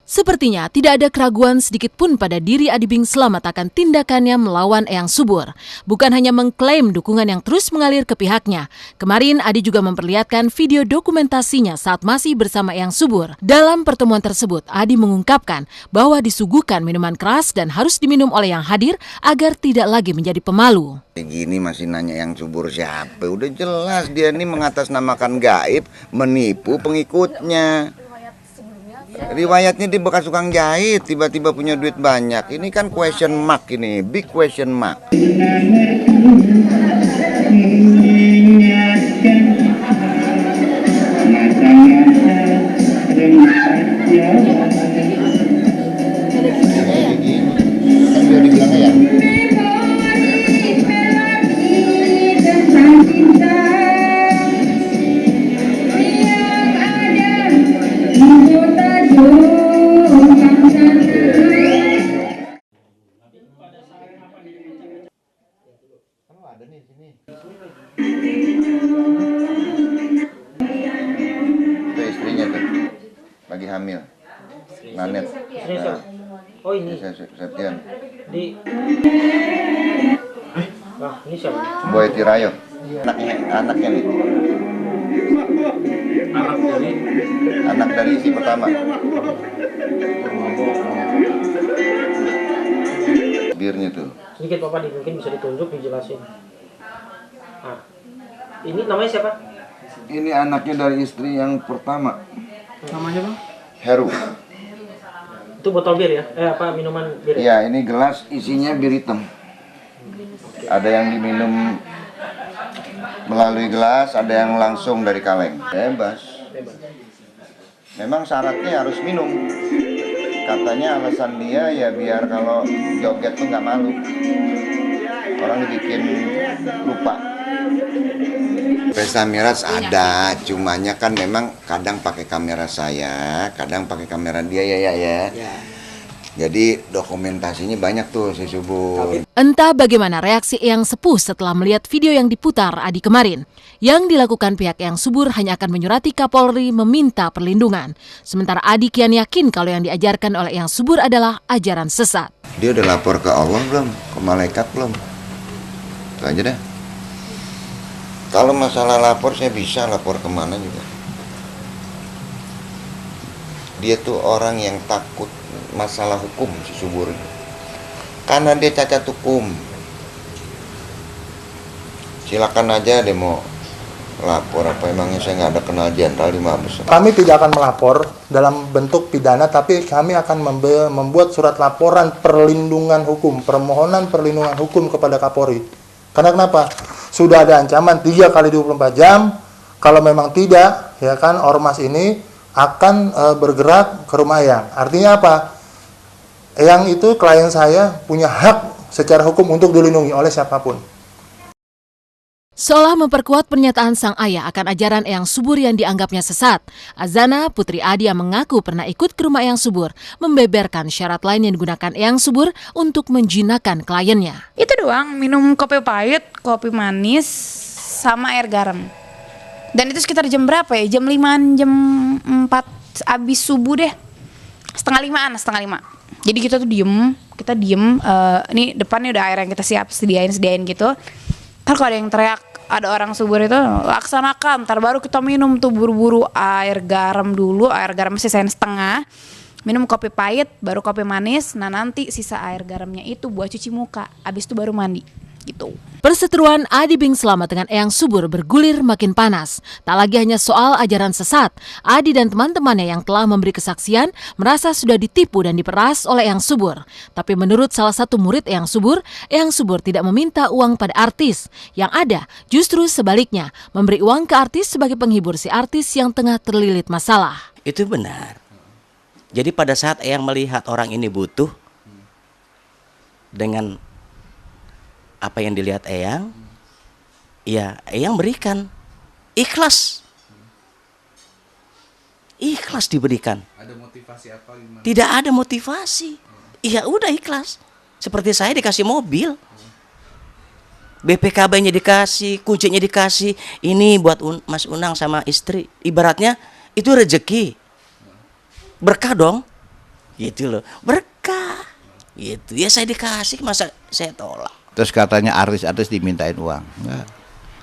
Sepertinya tidak ada keraguan sedikit pun pada diri Adi Bing Slamet akan tindakannya melawan Eyang Subur. Bukan hanya mengklaim dukungan yang terus mengalir ke pihaknya. Kemarin Adi juga memperlihatkan video dokumentasinya saat masih bersama Eyang Subur. Dalam pertemuan tersebut, Adi mengungkapkan bahwa disuguhkan minuman keras dan harus diminum oleh yang hadir agar tidak lagi menjadi pemalu. Gini masih nanya Eyang Subur siapa? Udah jelas dia ini mengatasnamakan gaib, menipu pengikutnya. Riwayatnya dia bekas tukang jahit, tiba-tiba punya duit banyak. Ini kan question mark ini, big question mark. Ada nih sini. Itu istrinya tuh, lagi hamil. Nanet. Nah, oh ini. Septian. Di. Wah, ini siapa? Boy Tirayo. Anaknya nih. Anak dari si pertama. Birnya tuh. Sedikit Bapak mungkin bisa ditunjuk, dijelasin. Nah, ini namanya siapa? Ini anaknya dari istri yang pertama. Namanya Bang? Heru. Itu botol bir ya? Minuman bir? Iya, ini gelas isinya bir hitam. Ada yang diminum melalui gelas, ada yang langsung dari kaleng. Bebas. Memang syaratnya harus minum. Katanya alasan dia ya biar kalau joget tuh nggak malu. Orang dibikin lupa. Pesta miras ada, cumanya kan memang kadang pakai kamera saya, kadang pakai kamera dia ya. Jadi dokumentasinya banyak tuh si Subur. Entah bagaimana reaksi Eyang Sepuh setelah melihat video yang diputar Adi kemarin. Yang dilakukan pihak Eyang Subur hanya akan menyurati Kapolri meminta perlindungan. Sementara Adi kian yakin kalau yang diajarkan oleh Eyang Subur adalah ajaran sesat. Dia udah lapor ke Allah belum? Ke malaikat belum? Itu aja dah. Kalau masalah lapor saya bisa lapor kemana juga. Dia tuh orang yang takut masalah hukum si Subur. Karena dia cacat hukum. Silakan aja dia mau lapor apa, emangnya saya nggak ada kenal jenderal di Mabes. Kami tidak akan melapor dalam bentuk pidana, tapi kami akan membuat surat laporan perlindungan hukum, permohonan perlindungan hukum kepada Kapolri. Karena kenapa? Sudah ada ancaman 3 kali 24 jam. Kalau memang tidak, ya kan, ormas ini akan bergerak ke rumah Eyang. Artinya apa? Eyang itu klien saya punya hak secara hukum untuk dilindungi oleh siapapun. Seolah memperkuat pernyataan sang ayah akan ajaran Eyang Subur yang dianggapnya sesat, Azana, putri Adi yang mengaku pernah ikut ke rumah Eyang Subur, membeberkan syarat lain yang digunakan Eyang Subur untuk menjinakkan kliennya. Itu doang, minum kopi pahit, kopi manis, sama air garam. Dan itu sekitar jam berapa ya? Jam 5, jam 4 abis subuh deh. Setengah 5. Jadi kita tuh diem. Ini depannya udah air yang kita sediain gitu. Ntar kalau ada yang teriak, ada orang Subur itu, laksanakan. Ntar baru kita minum tuh buru-buru air garam dulu. Air garam sisain setengah. Minum kopi pahit, baru kopi manis. Nah nanti sisa air garamnya itu buat cuci muka. Abis itu baru mandi gitu. Perseteruan Adi Bing Slamet dengan Eyang Subur bergulir makin panas. Tak lagi hanya soal ajaran sesat, Adi dan teman-temannya yang telah memberi kesaksian merasa sudah ditipu dan diperas oleh Eyang Subur. Tapi menurut salah satu murid Eyang Subur tidak meminta uang pada artis. Yang ada justru sebaliknya, memberi uang ke artis sebagai penghibur si artis yang tengah terlilit masalah. Itu benar. Jadi pada saat Eyang melihat orang ini butuh, dengan apa yang dilihat Eyang, ya Eyang berikan. Ikhlas diberikan. Ada motivasi apa? Gimana? Tidak ada motivasi. Iya udah ikhlas. Seperti saya dikasih mobil, BPKB-nya dikasih, kuncinya dikasih. Ini buat Mas Unang sama istri. Ibaratnya itu rezeki, berkah dong. Gitu loh, berkah. Gitu. Ya saya dikasih, masa saya tolak. Terus katanya artis-artis dimintain uang. Enggak.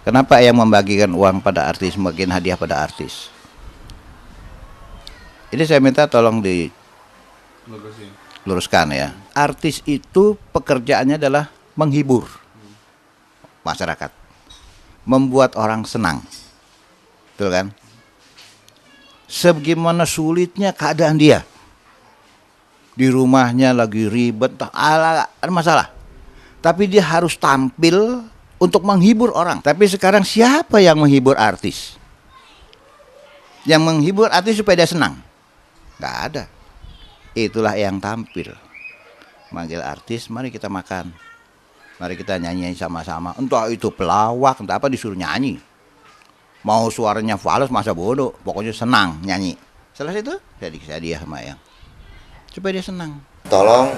Kenapa yang membagikan uang pada artis, membagikan hadiah pada artis? Ini saya minta tolong diluruskan ya. Artis itu pekerjaannya adalah menghibur masyarakat, membuat orang senang, betul kan? Sebagaimana sulitnya keadaan dia, di rumahnya lagi ribet, ada masalah, tapi dia harus tampil untuk menghibur orang. Tapi sekarang siapa yang menghibur artis? Yang menghibur artis supaya dia senang? Nggak ada. Itulah yang tampil. Manggil artis, mari kita makan, mari kita nyanyi sama-sama. Entah itu pelawak, entah apa, disuruh nyanyi. Mau suaranya fals, masa bodoh, pokoknya senang nyanyi. Setelah itu saya dikasih hadiah sama yang supaya dia senang. Tolong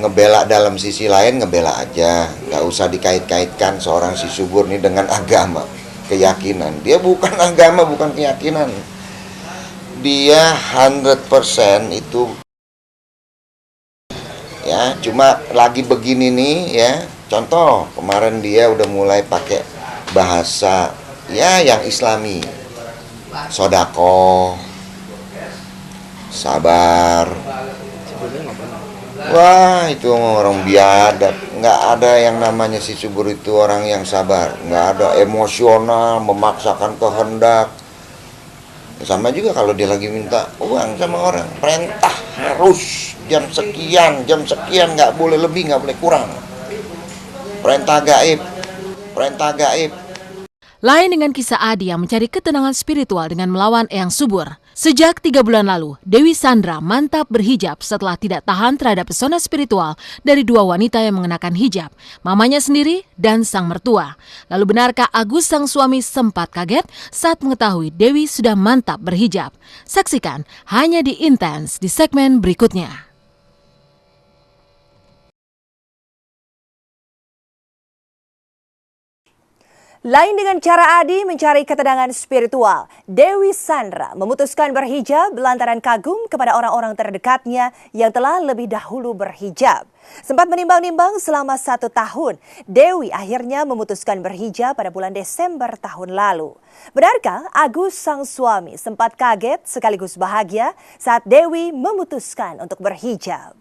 ngebela dalam sisi lain, ngebela aja, nggak usah dikait-kaitkan seorang si subur ini dengan agama, keyakinan. Dia bukan agama, bukan keyakinan. Dia 100% itu ya, cuma lagi begini nih ya. Contoh, kemarin dia udah mulai pakai bahasa ya yang islami. Sodako, sabar. Wah, itu orang biadab. Nggak ada yang namanya si subur itu orang yang sabar. Nggak ada, emosional, memaksakan kehendak. Sama juga kalau dia lagi minta uang sama orang, perintah harus jam sekian nggak boleh lebih, nggak boleh kurang. Perintah gaib, perintah gaib. Lain dengan kisah Adi yang mencari ketenangan spiritual dengan melawan Eyang Subur. Sejak 3 bulan lalu, Dewi Sandra mantap berhijab setelah tidak tahan terhadap pesona spiritual dari 2 wanita yang mengenakan hijab, mamanya sendiri dan sang mertua. Lalu benarkah Agus sang suami sempat kaget saat mengetahui Dewi sudah mantap berhijab? Saksikan hanya di Intens di segmen berikutnya. Lain dengan cara Adi mencari ketenangan spiritual, Dewi Sandra memutuskan berhijab lantaran kagum kepada orang-orang terdekatnya yang telah lebih dahulu berhijab. Sempat menimbang-nimbang selama 1 tahun, Dewi akhirnya memutuskan berhijab pada bulan Desember tahun lalu. Benarkah Agus sang suami sempat kaget sekaligus bahagia saat Dewi memutuskan untuk berhijab?